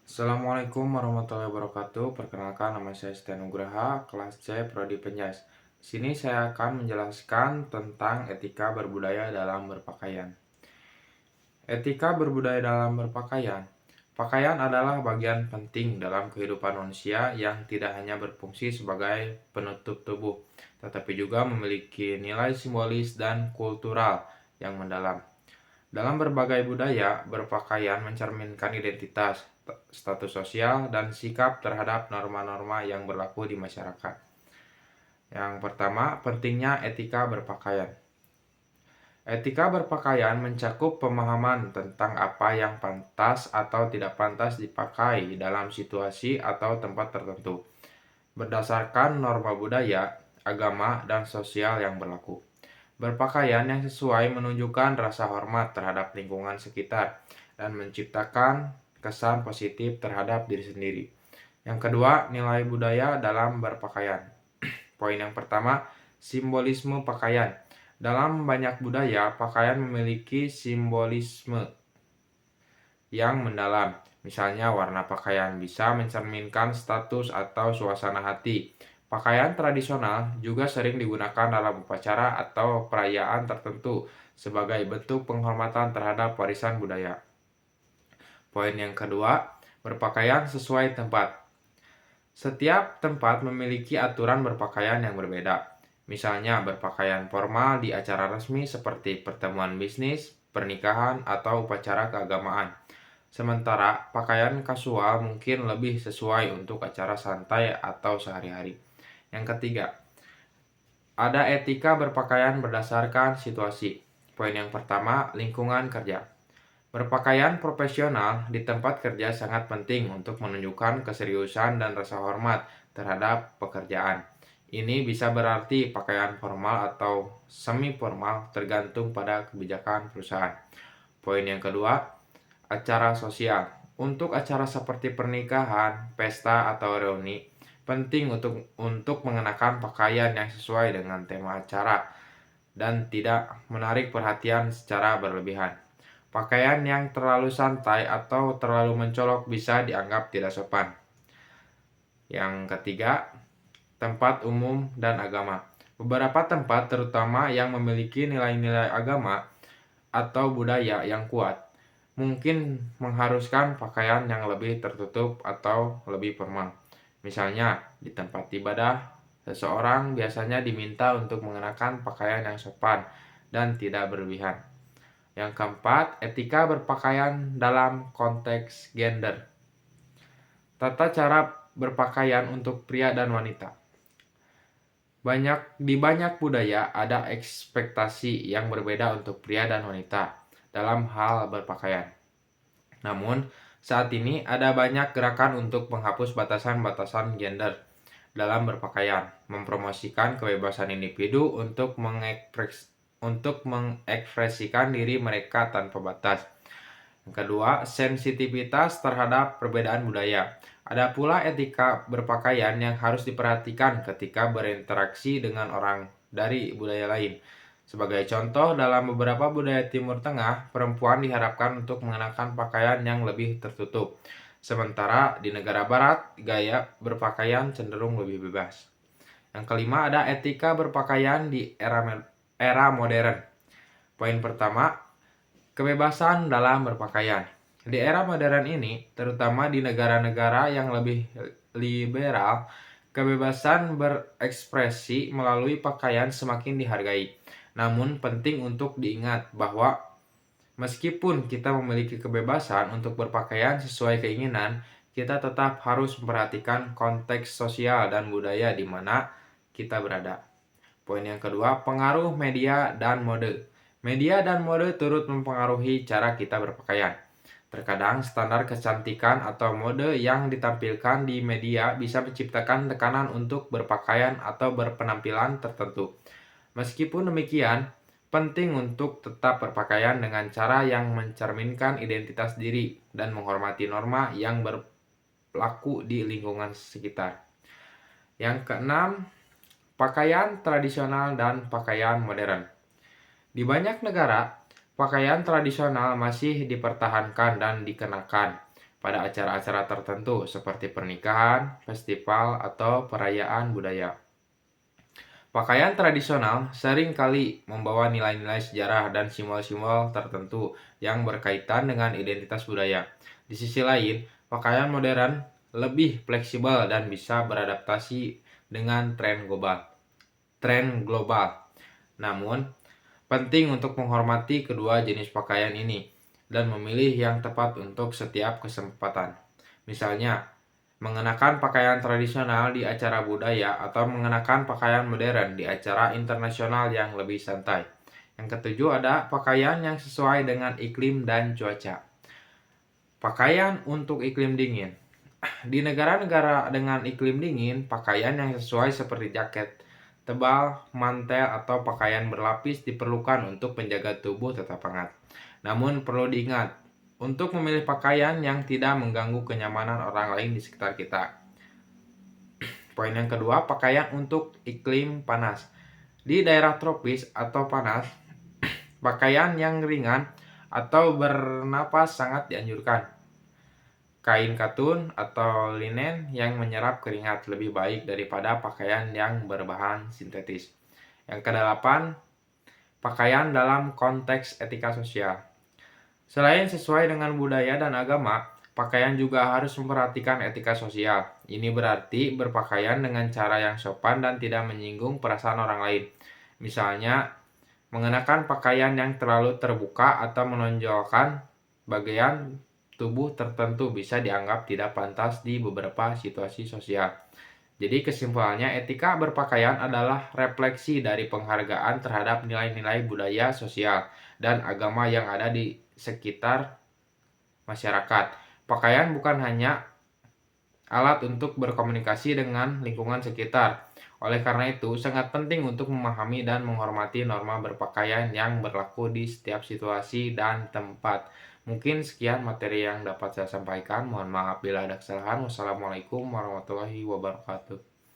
Assalamualaikum warahmatullahi wabarakatuh. Perkenalkan, nama saya Setia Nugraha, kelas C, Prodi Penjas. Di sini saya akan menjelaskan tentang etika berbudaya dalam berpakaian. Etika berbudaya dalam berpakaian. Pakaian adalah bagian penting dalam kehidupan manusia yang tidak hanya berfungsi sebagai penutup tubuh, tetapi juga memiliki nilai simbolis dan kultural yang mendalam. Dalam berbagai budaya, berpakaian mencerminkan identitas, status sosial, dan sikap terhadap norma-norma yang berlaku di masyarakat. Yang pertama, pentingnya etika berpakaian. Etika berpakaian mencakup pemahaman tentang apa yang pantas atau tidak pantas dipakai dalam situasi atau tempat tertentu, berdasarkan norma budaya, agama, dan sosial yang berlaku. Berpakaian yang sesuai menunjukkan rasa hormat terhadap lingkungan sekitar dan menciptakan kesan positif terhadap diri sendiri. Yang kedua, nilai budaya dalam berpakaian. Poin yang pertama, simbolisme pakaian. Dalam banyak budaya, pakaian memiliki simbolisme yang mendalam. Misalnya, warna pakaian bisa mencerminkan status atau suasana hati. Pakaian tradisional juga sering digunakan dalam upacara atau perayaan tertentu sebagai bentuk penghormatan terhadap warisan budaya. Poin yang kedua, berpakaian sesuai tempat. Setiap tempat memiliki aturan berpakaian yang berbeda. Misalnya, berpakaian formal di acara resmi seperti pertemuan bisnis, pernikahan, atau upacara keagamaan. Sementara, pakaian kasual mungkin lebih sesuai untuk acara santai atau sehari-hari. Yang ketiga, ada etika berpakaian berdasarkan situasi. Poin yang pertama, lingkungan kerja. Berpakaian profesional di tempat kerja sangat penting untuk menunjukkan keseriusan dan rasa hormat terhadap pekerjaan. Ini bisa berarti pakaian formal atau semi formal tergantung pada kebijakan perusahaan. Poin yang kedua, acara sosial. Untuk acara seperti pernikahan, pesta, atau reuni, penting untuk mengenakan pakaian yang sesuai dengan tema acara dan tidak menarik perhatian secara berlebihan. Pakaian yang terlalu santai atau terlalu mencolok bisa dianggap tidak sopan. Yang ketiga, tempat umum dan agama. Beberapa tempat, terutama yang memiliki nilai-nilai agama atau budaya yang kuat, mungkin mengharuskan pakaian yang lebih tertutup atau lebih formal. Misalnya, di tempat ibadah, seseorang biasanya diminta untuk mengenakan pakaian yang sopan dan tidak berlebihan. Yang keempat, etika berpakaian dalam konteks gender. Tata cara berpakaian untuk pria dan wanita. Di banyak budaya ada ekspektasi yang berbeda untuk pria dan wanita dalam hal berpakaian. Namun, saat ini ada banyak gerakan untuk menghapus batasan-batasan gender dalam berpakaian, mempromosikan kebebasan individu untuk mengekspresikan diri mereka tanpa batas. Yang kedua, sensitivitas terhadap perbedaan budaya. Ada pula etika berpakaian yang harus diperhatikan ketika berinteraksi dengan orang dari budaya lain. Sebagai contoh, dalam beberapa budaya Timur Tengah, perempuan diharapkan untuk mengenakan pakaian yang lebih tertutup. Sementara di negara barat, gaya berpakaian cenderung lebih bebas. Yang kelima, ada etika berpakaian di era modern. Poin pertama, kebebasan dalam berpakaian. Di era modern ini, terutama di negara-negara yang lebih liberal, kebebasan berekspresi melalui pakaian semakin dihargai. Namun penting untuk diingat bahwa meskipun kita memiliki kebebasan untuk berpakaian sesuai keinginan, kita tetap harus memperhatikan konteks sosial dan budaya di mana kita berada. Poin yang kedua, pengaruh media dan mode. Media dan mode turut mempengaruhi cara kita berpakaian. Terkadang standar kecantikan atau mode yang ditampilkan di media bisa menciptakan tekanan untuk berpakaian atau berpenampilan tertentu. Meskipun demikian, penting untuk tetap berpakaian dengan cara yang mencerminkan identitas diri dan menghormati norma yang berlaku di lingkungan sekitar. Yang keenam, pakaian tradisional dan pakaian modern. Di banyak negara, pakaian tradisional masih dipertahankan dan dikenakan. pada acara-acara tertentu seperti pernikahan, festival, atau perayaan budaya. Pakaian tradisional sering kali membawa nilai-nilai sejarah dan simbol-simbol tertentu yang berkaitan dengan identitas budaya. Di sisi lain, pakaian modern lebih fleksibel dan bisa beradaptasi dengan tren global. Namun, penting untuk menghormati kedua jenis pakaian ini dan memilih yang tepat untuk setiap kesempatan. Misalnya, mengenakan pakaian tradisional di acara budaya atau mengenakan pakaian modern di acara internasional yang lebih santai. Yang ketujuh ada pakaian yang sesuai dengan iklim dan cuaca. Pakaian untuk iklim dingin. Di negara-negara dengan iklim dingin, pakaian yang sesuai seperti jaket tebal, mantel, atau pakaian berlapis diperlukan untuk menjaga tubuh tetap hangat. Namun perlu diingat, untuk memilih pakaian yang tidak mengganggu kenyamanan orang lain di sekitar kita. Poin yang kedua, pakaian untuk iklim panas. Di daerah tropis atau panas, pakaian yang ringan atau bernapas sangat dianjurkan. Kain katun atau linen yang menyerap keringat lebih baik daripada pakaian yang berbahan sintetis. Yang kedelapan, pakaian dalam konteks etika sosial. Selain sesuai dengan budaya dan agama, pakaian juga harus memperhatikan etika sosial. Ini berarti berpakaian dengan cara yang sopan dan tidak menyinggung perasaan orang lain. Misalnya, mengenakan pakaian yang terlalu terbuka atau menonjolkan bagian tubuh tertentu bisa dianggap tidak pantas di beberapa situasi sosial. Jadi kesimpulannya, etika berpakaian adalah refleksi dari penghargaan terhadap nilai-nilai budaya, sosial, dan agama yang ada di sekitar masyarakat. Pakaian bukan hanya alat untuk berkomunikasi dengan lingkungan sekitar. Oleh karena itu, sangat penting untuk memahami dan menghormati norma berpakaian yang berlaku di setiap situasi dan tempat. Mungkin sekian materi yang dapat saya sampaikan. Mohon maaf bila ada kesalahan. Wassalamualaikum warahmatullahi wabarakatuh.